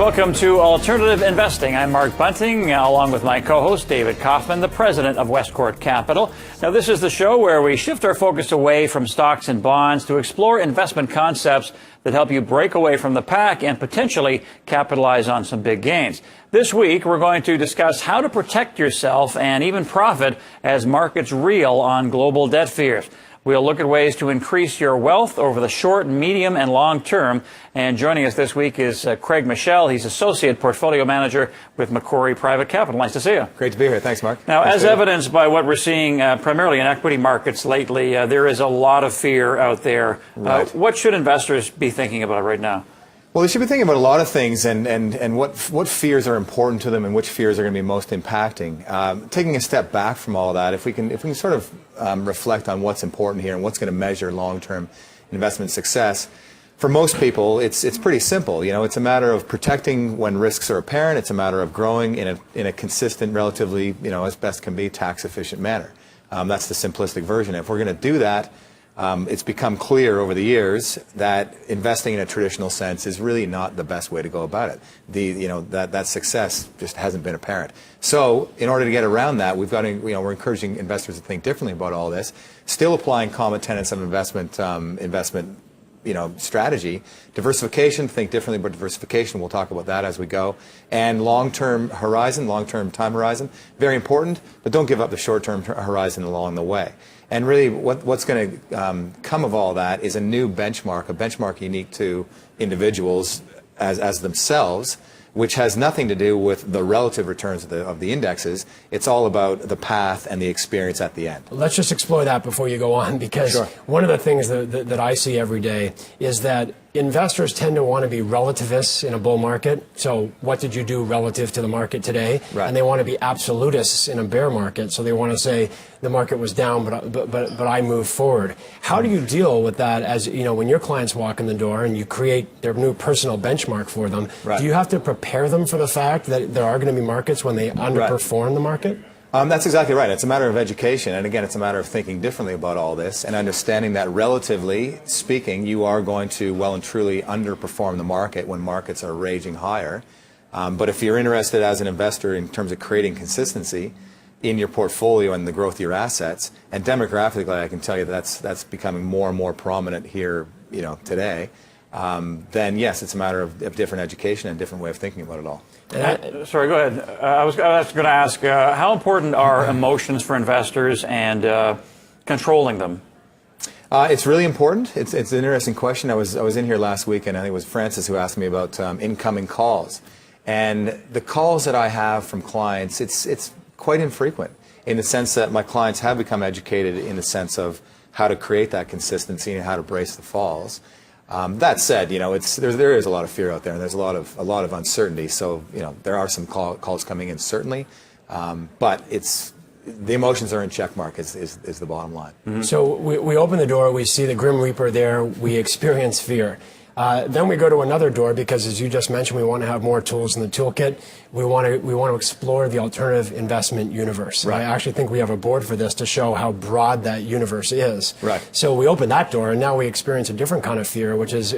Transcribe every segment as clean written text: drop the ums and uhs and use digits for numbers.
Welcome to Alternative Investing. I'm Mark Bunting, along with my co-host David Kaufman, the president of Westcourt Capital. Now, this is the show where we shift our focus away from stocks and bonds to explore investment concepts that help you break away from the pack and potentially capitalize on some big gains. This week, we're going to discuss how to protect yourself and even profit as markets reel on global debt fears. We'll look at ways to increase your wealth over the short, medium, and long term. And joining us this week is Craig Machel. He's Associate Portfolio Manager with Macquarie Private Capital. Nice to see you. Great to be here. Thanks, Mark. Now, as evidenced by what we're seeing primarily in equity markets lately, there is a lot of fear out there. Right. What should investors be thinking about right now? Well, they should be thinking about a lot of things and what fears are important to them and which fears are going to be most impacting. Taking a step back from all that, if we can sort of reflect on what's important here and what's going to measure long-term investment success, for most people, it's pretty simple. You know, it's a matter of protecting when risks are apparent. It's a matter of growing in a consistent, relatively, as best can be, tax-efficient manner. That's the simplistic version. If we're going to do that, it's become clear over the years that investing in a traditional sense is really not the best way to go about it. That success just hasn't been apparent. So, in order to get around that, we've got to, we're encouraging investors to think differently about all this. Still applying common tenets of investment strategy. Diversification, think differently about diversification. We'll talk about that as we go. And long-term horizon, long-term time horizon, very important, but don't give up the short-term horizon along the way. And really, what's going to come of all that is a new benchmark, a benchmark unique to individuals as themselves, which has nothing to do with the relative returns of the indexes. It's all about the path and the experience at the end. Let's just explore that before you go on, because Sure. One of the things that I see every day is that investors tend to want to be relativists in a bull market. So what did you do relative to the market today? Right. And they want to be absolutists in a bear market. So they want to say the market was down, but I moved forward. How do you deal with that as, when your clients walk in the door and you create their new personal benchmark for them? Right. Do you have to prepare them for the fact that there are going to be markets when they underperform the market? That's exactly right. It's a matter of education, and again, it's a matter of thinking differently about all this and understanding that, relatively speaking, you are going to well and truly underperform the market when markets are raging higher. But if you're interested as an investor in terms of creating consistency in your portfolio and the growth of your assets, and demographically, I can tell you that's becoming more and more prominent here, today. Then yes, it's a matter of different education and a different way of thinking about it all. Sorry, go ahead. I was going to ask, how important are emotions for investors and controlling them? It's really important. It's an interesting question. I was in here last week, and I think it was Francis who asked me about incoming calls. And the calls that I have from clients, it's quite infrequent in the sense that my clients have become educated in the sense of how to create that consistency and how to brace the falls. That said, there is a lot of fear out there, and there's a lot of uncertainty. So, there are some calls coming in, certainly, but the emotions are in check mark is the bottom line. Mm-hmm. So we open the door, we see the Grim Reaper there, we experience fear. Then we go to another door because, as you just mentioned, we want to have more tools in the toolkit. We want to explore the alternative investment universe. Right. I actually think we have a board for this to show how broad that universe is. Right. So we open that door, and now we experience a different kind of fear, which is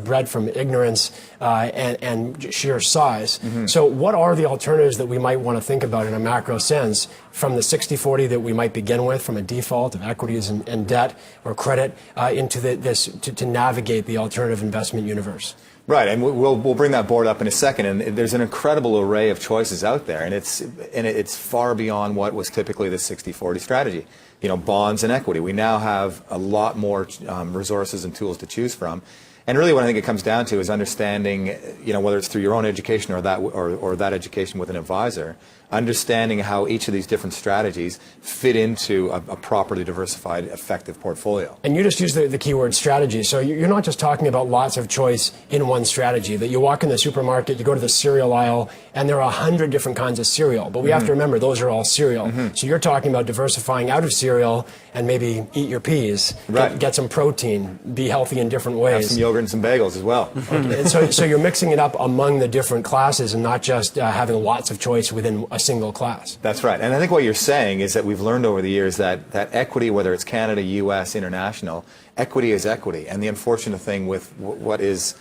bred from ignorance and sheer size. Mm-hmm. So what are the alternatives that we might want to think about in a macro sense from the 60-40 that we might begin with, from a default of equities and debt or credit into to navigate the alternative investment universe? Right, and we'll bring that board up in a second. And there's an incredible array of choices out there, and it's far beyond what was typically the 60-40 strategy. Bonds and equity. We now have a lot more resources and tools to choose from. And really, what I think it comes down to is understanding, whether it's through your own education or that education with an advisor, understanding how each of these different strategies fit into a properly diversified, effective portfolio. And you just use the keyword strategy. So you're not just talking about lots of choice in one strategy, that you walk in the supermarket, you go to the cereal aisle, and there are 100 different kinds of cereal. But we have to remember, those are all cereal. Mm-hmm. So you're talking about diversifying out of cereal and maybe eat your peas, right. get some protein, be healthy in different ways. Have some yogurt and some bagels as well. Okay. And so you're mixing it up among the different classes and not just having lots of choice within a single class. That's right. And I think what you're saying is that we've learned over the years that equity, whether it's Canada, U.S., international, equity is equity. And the unfortunate thing with what is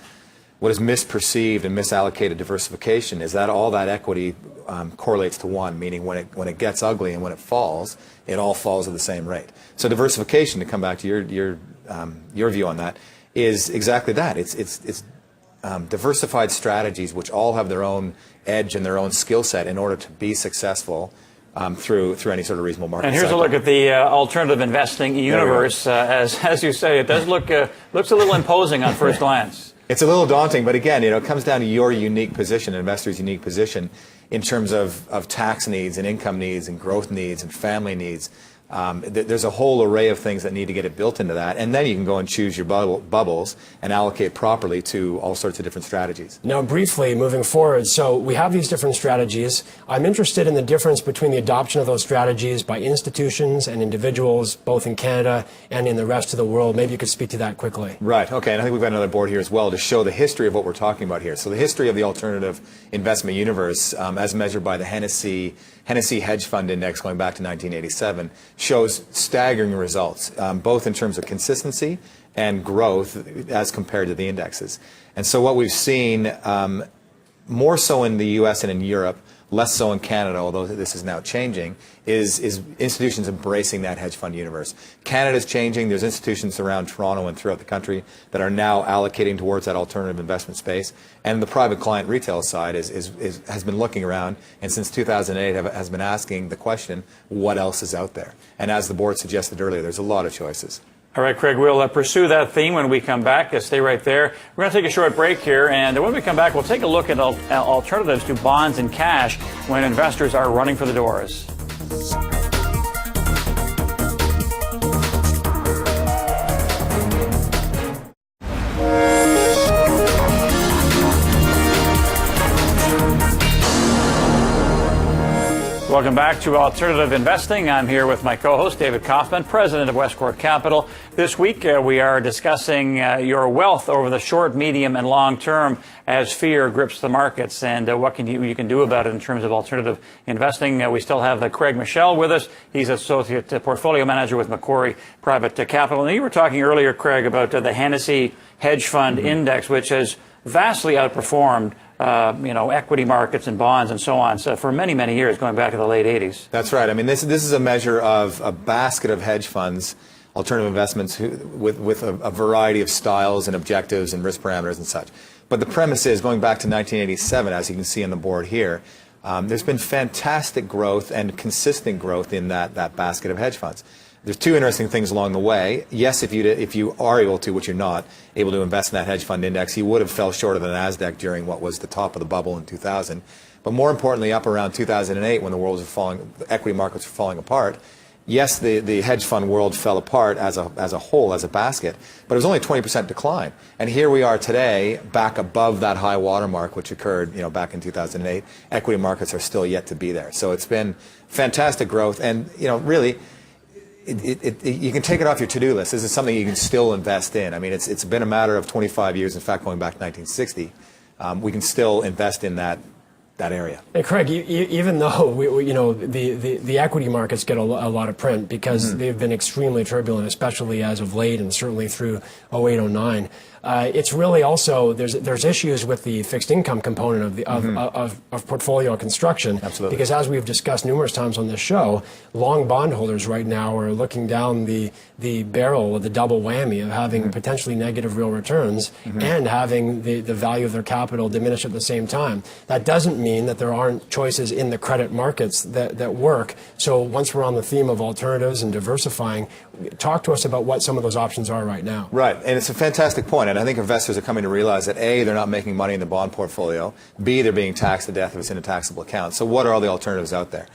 what is misperceived and misallocated diversification is that all that equity correlates to one, meaning when it gets ugly and when it falls, it all falls at the same rate. So diversification, to come back to your view on that, is exactly that. It's diversified strategies which all have their own edge and their own skill set in order to be successful through any sort of reasonable market. And here's cycle. a look at the alternative investing universe. As you say, it does looks a little imposing on first glance. It's a little daunting, but again, it comes down to your unique position, an investor's unique position, in terms of tax needs and income needs and growth needs and family needs. There's a whole array of things that need to get it built into that, and then you can go and choose your bubbles and allocate properly to all sorts of different strategies. Now, briefly, moving forward, so we have these different strategies. I'm interested in the difference between the adoption of those strategies by institutions and individuals, both in Canada and in the rest of the world. Maybe you could speak to that quickly. Right, okay, and I think we've got another board here as well to show the history of what we're talking about here. So the history of the alternative investment universe, as measured by the Hennessy Hedge Fund Index going back to 1987, shows staggering results, both in terms of consistency and growth as compared to the indexes. And so what we've seen, more so in the U.S. and in Europe, less so in Canada, although this is now changing, is institutions embracing that hedge fund universe. Canada's changing. There's institutions around Toronto and throughout the country that are now allocating towards that alternative investment space. And the private client retail side has been looking around, and since 2008 has been asking the question, what else is out there? And as the board suggested earlier, there's a lot of choices. All right, Craig, we'll pursue that theme when we come back. Stay right there. We're going to take a short break here, and when we come back, we'll take a look at alternatives to bonds and cash when investors are running for the doors. Welcome back to Alternative Investing. I'm here with my co-host, David Kaufman, president of Westcourt Capital. This week, we are discussing your wealth over the short, medium, and long term as fear grips the markets, and what you can do about it in terms of alternative investing. We still have Craig Machel with us. He's associate portfolio manager with Macquarie Private Capital. And you were talking earlier, Craig, about the Hennessy Hedge Fund Index, which has vastly outperformed equity markets and bonds and so on. So for many, many years, going back to the late 80s. That's right. I mean, this is a measure of a basket of hedge funds, alternative investments with a variety of styles and objectives and risk parameters and such. But the premise is, going back to 1987, as you can see on the board here, there's been fantastic growth and consistent growth in that basket of hedge funds. There's two interesting things along the way. Yes, if you are able to, which you're not, able to invest in that hedge fund index, you would have fell short of the NASDAQ during what was the top of the bubble in 2000. But more importantly, up around 2008, when the world was falling, the equity markets were falling apart, yes, the hedge fund world fell apart as a whole, as a basket, but it was only a 20% decline. And here we are today, back above that high water mark, which occurred back in 2008. Equity markets are still yet to be there. So it's been fantastic growth, and really, you can take it off your to-do list. This is something you can still invest in. I mean, it's been a matter of 25 years. In fact, going back to 1960, we can still invest in that area. Hey, Craig, even though the equity markets get a lot of print because they've been extremely turbulent, especially as of late and certainly through 08, 09. It's really also there's issues with the fixed income component of portfolio construction. Absolutely. Because as we've discussed numerous times on this show, long bondholders right now are looking down the barrel of the double whammy of having potentially negative real returns and having the value of their capital diminish at the same time. That doesn't mean that there aren't choices in the credit markets that work. So once we're on the theme of alternatives and diversifying, talk to us about what some of those options are right now. Right, and it's a fantastic point. And I think investors are coming to realize that A, they're not making money in the bond portfolio. B, they're being taxed to death if it's in a taxable account. So what are all the alternatives out there?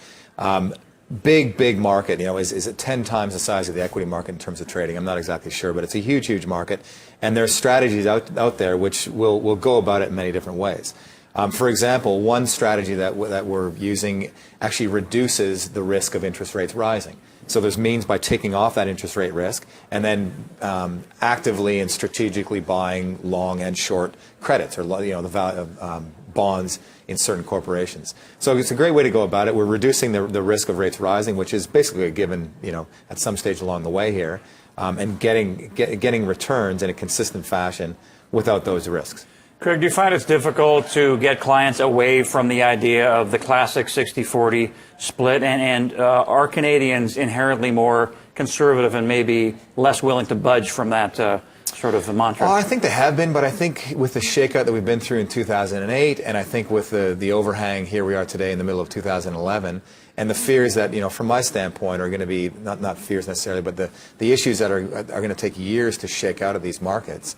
Big market, is it 10 times the size of the equity market in terms of trading? I'm not exactly sure, but it's a huge market. And there's strategies out there which will go about it in many different ways. For example, one strategy that we're using actually reduces the risk of interest rates rising. So there's means by taking off that interest rate risk and then actively and strategically buying long and short credits, or the value of bonds in certain corporations. So it's a great way to go about it. We're reducing the risk of rates rising, which is basically a given, at some stage along the way here, and getting returns in a consistent fashion without those risks. Craig, do you find it's difficult to get clients away from the idea of the classic 60-40 split? And are Canadians inherently more conservative and maybe less willing to budge from that sort of mantra? Oh, I think they have been, but I think with the shakeout that we've been through in 2008, and I think with the overhang here we are today in the middle of 2011, and the fears that, from my standpoint, are going to be, not fears necessarily, but the issues that are going to take years to shake out of these markets.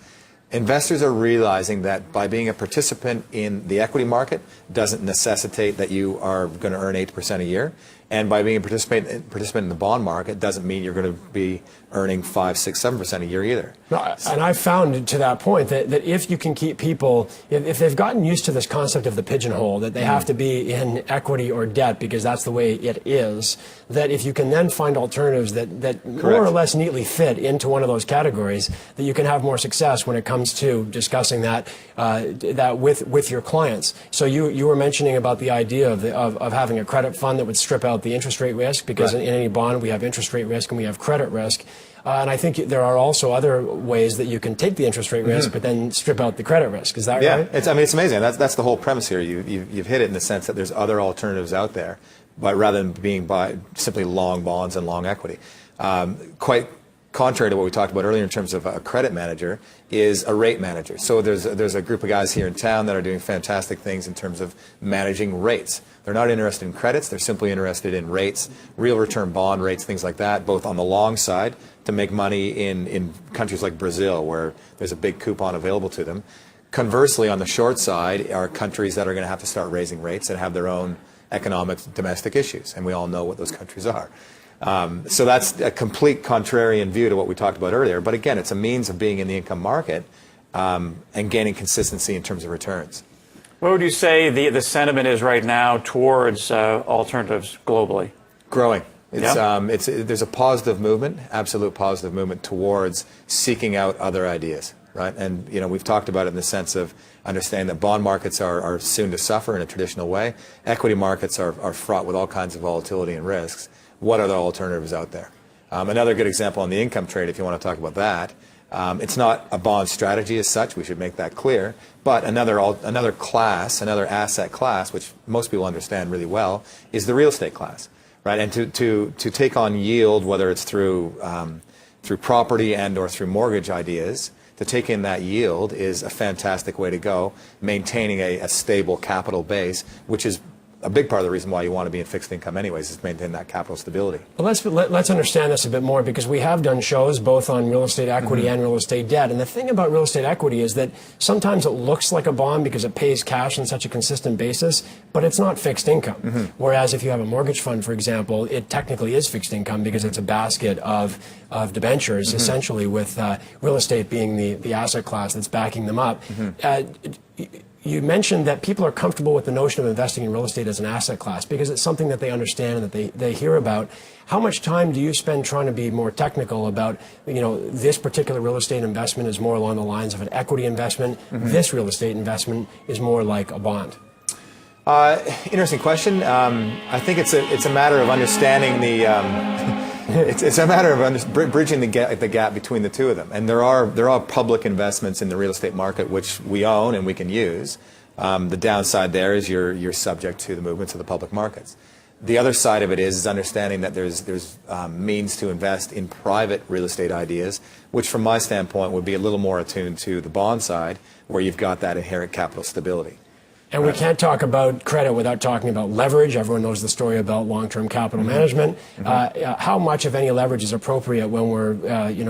Investors are realizing that by being a participant in the equity market doesn't necessitate that you are going to earn 8% a year. And by being a participant in the bond market doesn't mean you're going to be earning 5, 6, 7% a year either. No, and I've found to that point that if you can keep people, if they've gotten used to this concept of the pigeonhole, that they have to be in equity or debt because that's the way it is, that if you can then find alternatives that more or less neatly fit into one of those categories, that you can have more success when it comes to discussing that with your clients. So you were mentioning about the idea of having a credit fund that would strip out the interest rate risk, because in any bond we have interest rate risk and we have credit risk. And I think there are also other ways that you can take the interest rate risk, but then strip out the credit risk. Is that right? Yeah, it's amazing. That's the whole premise here. You've hit it in the sense that there's other alternatives out there, but rather than being by simply long bonds and long equity. Quite contrary to what we talked about earlier in terms of a credit manager, is a rate manager. So there's a group of guys here in town that are doing fantastic things in terms of managing rates. They're not interested in credits, they're simply interested in rates, real return bond rates, things like that, both on the long side to make money in countries like Brazil where there's a big coupon available to them. Conversely, on the short side are countries that are going to have to start raising rates and have their own economic domestic issues, and we all know what those countries are. So that's a complete contrarian view to what we talked about earlier. But again, it's a means of being in the income market and gaining consistency in terms of returns. What would you say the sentiment is right now towards alternatives globally? Growing. There's a positive movement, absolute positive movement towards seeking out other ideas, right? And we've talked about it in the sense of understanding that bond markets are soon to suffer in a traditional way. Equity markets are fraught with all kinds of volatility and risks. What are the alternatives out there? Another good example on the income trade, if you want to talk about that, it's not a bond strategy as such, we should make that clear, but another class, another asset class, which most people understand really well, is the real estate class, right? And to take on yield, whether it's through property and or through mortgage ideas, to take in that yield is a fantastic way to go, maintaining a stable capital base, which is a big part of the reason why you want to be in fixed income anyways, is to maintain that capital stability. Well, let's understand this a bit more, because we have done shows both on real estate equity and real estate debt. And the thing about real estate equity is that sometimes it looks like a bond because it pays cash on such a consistent basis, but it's not fixed income. Whereas if you have a mortgage fund, for example, it technically is fixed income because it's a basket of debentures, essentially, with real estate being the asset class that's backing them up. You mentioned that people are comfortable with the notion of investing in real estate as an asset class because it's something that they understand and that they hear about. How much time do you spend trying to be more technical about, this particular real estate investment is more along the lines of an equity investment, this real estate investment is more like a bond? Interesting question. I think it's a matter of understanding the... It's a matter of bridging the gap between the two of them. And there are public investments in the real estate market which we own and we can use. The downside there is you're subject to the movements of the public markets. The other side of it is understanding that there's means to invest in private real estate ideas, which from my standpoint would be a little more attuned to the bond side, where you've got that inherent capital stability. And we can't talk about credit without talking about leverage. Everyone knows the story about long-term capital management. How much, if any, leverage is appropriate when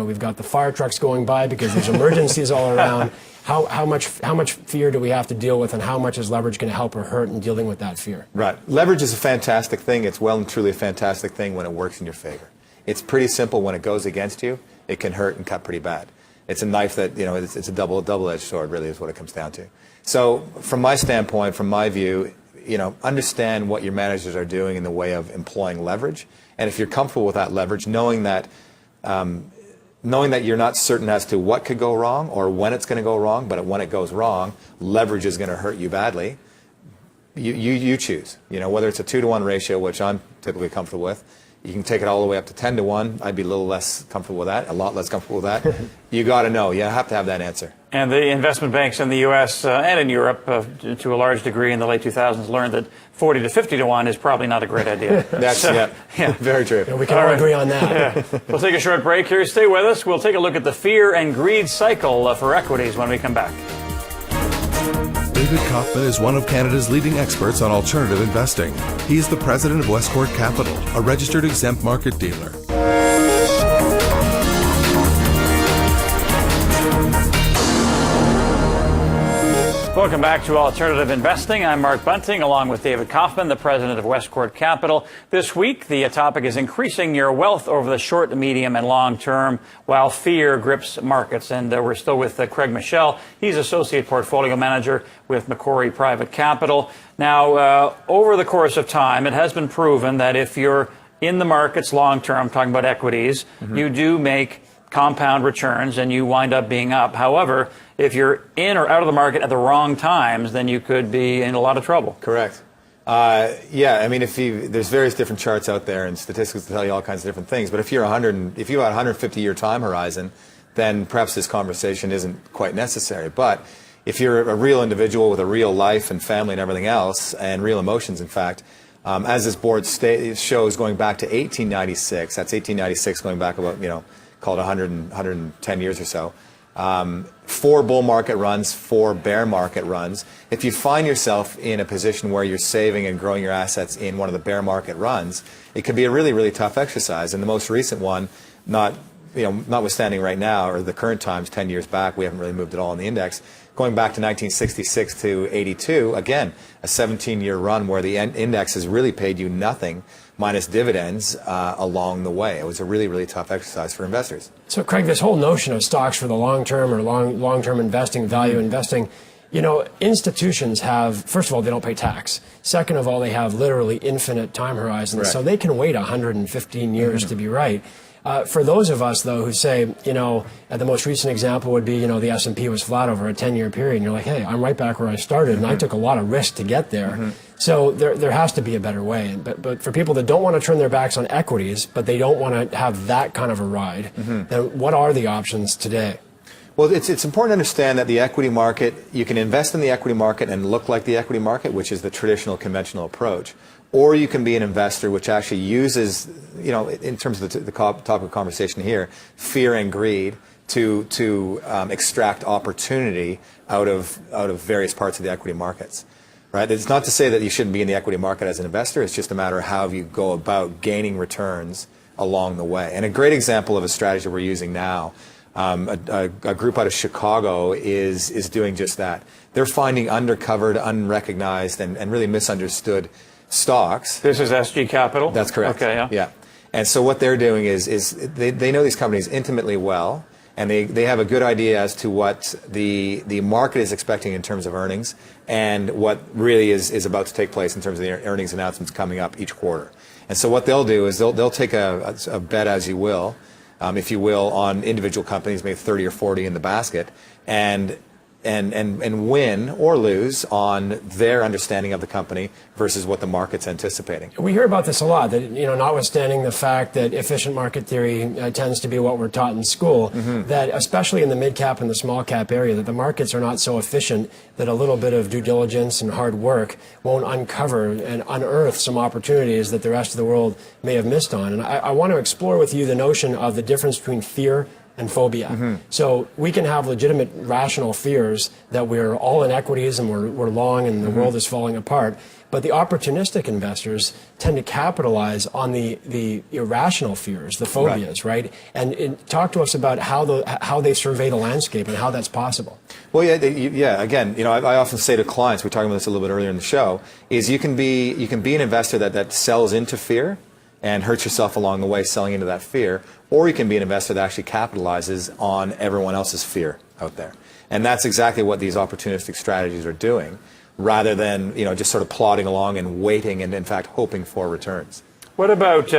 we've got the fire trucks going by because there's emergencies all around? How much fear do we have to deal with, and how much is leverage going to help or hurt in dealing with that fear? Right. Leverage is a fantastic thing. It's well and truly a fantastic thing when it works in your favor. It's pretty simple. When it goes against you, it can hurt and cut pretty bad. It's a knife that, it's a double-edged sword, really, is what it comes down to. So from my standpoint, from my view, understand what your managers are doing in the way of employing leverage. And if you're comfortable with that leverage, knowing that you're not certain as to what could go wrong or when it's going to go wrong, but when it goes wrong, leverage is going to hurt you badly, you choose. Whether it's a 2-to-1 ratio, which I'm typically comfortable with, you can take it all the way up to 10-to-1. I'd be a little less comfortable with that, a lot less comfortable with that. You got to know. You have to have that answer. And the investment banks in the U.S. And in Europe, to a large degree in the late 2000s, learned that 40 to 50 to 1 is probably not a great idea. That's very true. Yeah, we can all agree on that. Yeah. We'll take a short break here. Stay with us. We'll take a look at the fear and greed cycle for equities when we come back. David Kaufman is one of Canada's leading experts on alternative investing. He is the president of Westcourt Capital, a registered exempt market dealer. Welcome back to Alternative Investing. I'm Mark Bunting, along with David Kaufman, the president of Westcourt Capital. This week, the topic is increasing your wealth over the short, medium, and long term while fear grips markets. And we're still with Craig Machel. He's associate portfolio manager with MACQUARIE Private Capital. Now, over the course of time, it has been proven that if you're in the markets long term, talking about equities, you do make compound returns and you wind up being up. However, if you're in or out of the market at the wrong times, then you could be in a lot of trouble. Correct. Yeah, I mean, there's various different charts out there and statistics to tell you all kinds of different things. But if you have a 150-year time horizon, then perhaps this conversation isn't quite necessary. But if you're a real individual with a real life and family and everything else, and real emotions, in fact, as this board shows, going back to 1896, that's 1896, going back about, called 110 years or so. 4 bull market runs, 4 bear market runs. If you find yourself in a position where you're saving and growing your assets in one of the bear market runs, it could be a really, really tough exercise. And the most recent one, notwithstanding right now, or the current times, 10 years back, we haven't really moved at all in the index. Going back to 1966 to 82, again, a 17-year run where the index has really paid you nothing minus dividends along the way. It was a really, really tough exercise for investors. So, Craig, this whole notion of stocks for the long term or long-term investing, value investing, institutions have, first of all, they don't pay tax. Second of all, they have literally infinite time horizons, so they can wait 115 years to be right. For those of us, though, who say, the most recent example would be, the S&P was flat over a 10-year period, and you're like, hey, I'm right back where I started, and I took a lot of risk to get there. So there has to be a better way. But for people that don't want to turn their backs on equities, but they don't want to have that kind of a ride, then what are the options today? Well, it's important to understand that the equity market, you can invest in the equity market and look like the equity market, which is the traditional conventional approach. Or you can be an investor which actually uses, in terms of the topic of conversation here, fear and greed to extract opportunity out of various parts of the equity markets. Right? It's not to say that you shouldn't be in the equity market as an investor. It's just a matter of how you go about gaining returns along the way. And a great example of a strategy we're using now, a group out of Chicago is doing just that. They're finding undercovered, unrecognized, and really misunderstood stocks. This is SG Capital? That's correct. Okay, yeah. And so what they're doing is they know these companies intimately well, and they have a good idea as to what the market is expecting in terms of earnings and what really is about to take place in terms of the earnings announcements coming up each quarter. And so what they'll do is they'll take a bet, as you will, if you will, on individual companies, maybe 30 or 40 in the basket, and win or lose on their understanding of the company versus what the market's anticipating. We hear about this a lot, that, notwithstanding the fact that efficient market theory tends to be what we're taught in school, that especially in the mid-cap and the small-cap area, that the markets are not so efficient that a little bit of due diligence and hard work won't uncover and unearth some opportunities that the rest of the world may have missed on. And I want to explore with you the notion of the difference between fear and phobia. So we can have legitimate rational fears that we're all in equities and we're long and the world is falling apart. But the opportunistic investors tend to capitalize on the irrational fears, the phobias, right? And talk to us about how they survey the landscape and how that's possible. Well, yeah. Again, I often say to clients, we were talking about this a little bit earlier in the show, is you can be an investor that sells into fear and hurts yourself along the way selling into that fear, or you can be an investor that actually capitalizes on everyone else's fear out there. And that's exactly what these opportunistic strategies are doing, rather than just sort of plodding along and waiting and in fact hoping for returns. What about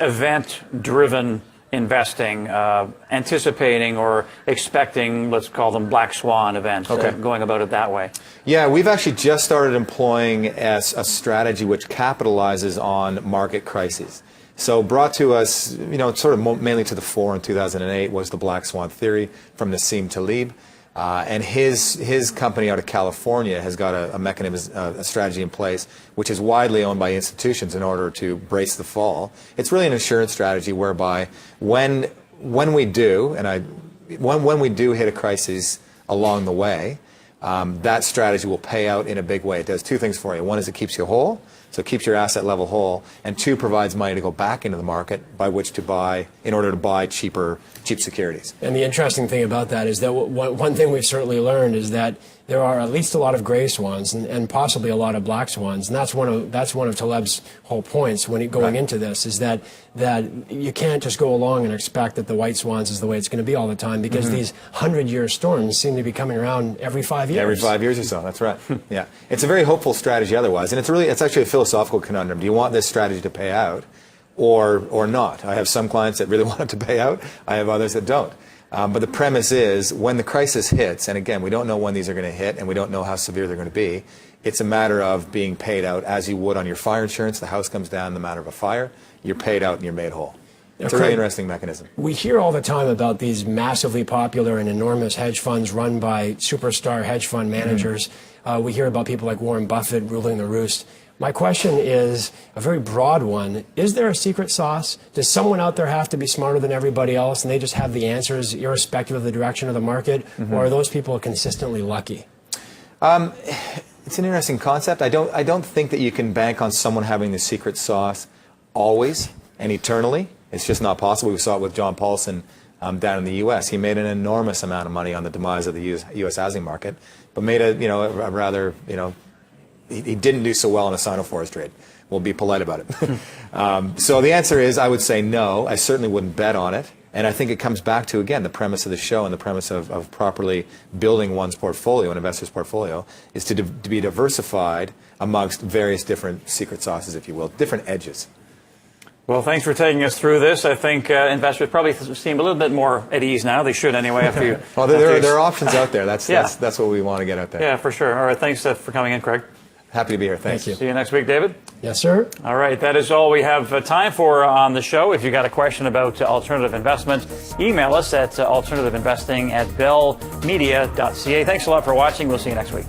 event-driven investing, anticipating or expecting, let's call them black swan events, going about it that way? Yeah, we've actually just started employing a strategy which capitalizes on market crises. So brought to us, sort of mainly to the fore in 2008 was the black swan theory from Nassim Taleb. And his company out of California has got a mechanism, a strategy in place, which is widely owned by institutions in order to brace the fall. It's really an insurance strategy whereby when we do, when we do hit a crisis along the way, that strategy will pay out in a big way. It does two things for you. One is it keeps you whole, so it keeps your asset level whole, and two, provides money to go back into the market by which to buy, in order to buy cheap securities. And the interesting thing about that is that one thing we've certainly learned is that there are at least a lot of gray swans and possibly a lot of black swans, and that's one of Taleb's whole points when going into this, is that you can't just go along and expect that the white swans is the way it's going to be all the time, because these 100-year storms seem to be coming around every 5 years. Every 5 years or so, that's right. Yeah, it's a very hopeful strategy otherwise, and it's actually a philosophical conundrum. Do you want this strategy to pay out or not? I have some clients that really want it to pay out. I have others that don't. But the premise is, when the crisis hits, and again, we don't know when these are going to hit, and we don't know how severe they're going to be, it's a matter of being paid out as you would on your fire insurance. The house comes down in the matter of a fire, you're paid out and you're made whole. It's a really interesting mechanism. We hear all the time about these massively popular and enormous hedge funds run by superstar hedge fund managers. We hear about people like Warren Buffett ruling the roost. My question is a very broad one. Is there a secret sauce? Does someone out there have to be smarter than everybody else and they just have the answers irrespective of the direction of the market? Or are those people consistently lucky? It's an interesting concept. I don't think that you can bank on someone having the secret sauce always and eternally. It's just not possible. We saw it with John Paulson down in the U.S. He made an enormous amount of money on the demise of the U.S. housing market, but made a rather, he didn't do so well in a Sino-Forest trade. We'll be polite about it. So the answer is, I would say no. I certainly wouldn't bet on it. And I think it comes back to, again, the premise of the show and the premise of properly building one's portfolio, an investor's portfolio, is to be diversified amongst various different secret sauces, if you will, different edges. Well, thanks for taking us through this. I think investors probably seem a little bit more at ease now. They should anyway. After you, well, there are options out there. That's what we want to get out there. Yeah, for sure. All right, thanks for coming in, Craig. Happy to be here. Thanks. Thank you. See you next week, David. Yes, sir. All right, that is all we have time for on the show. If you got a question about alternative investment, email us at alternativeinvesting@bellmedia.ca. Thanks a lot for watching. We'll see you next week.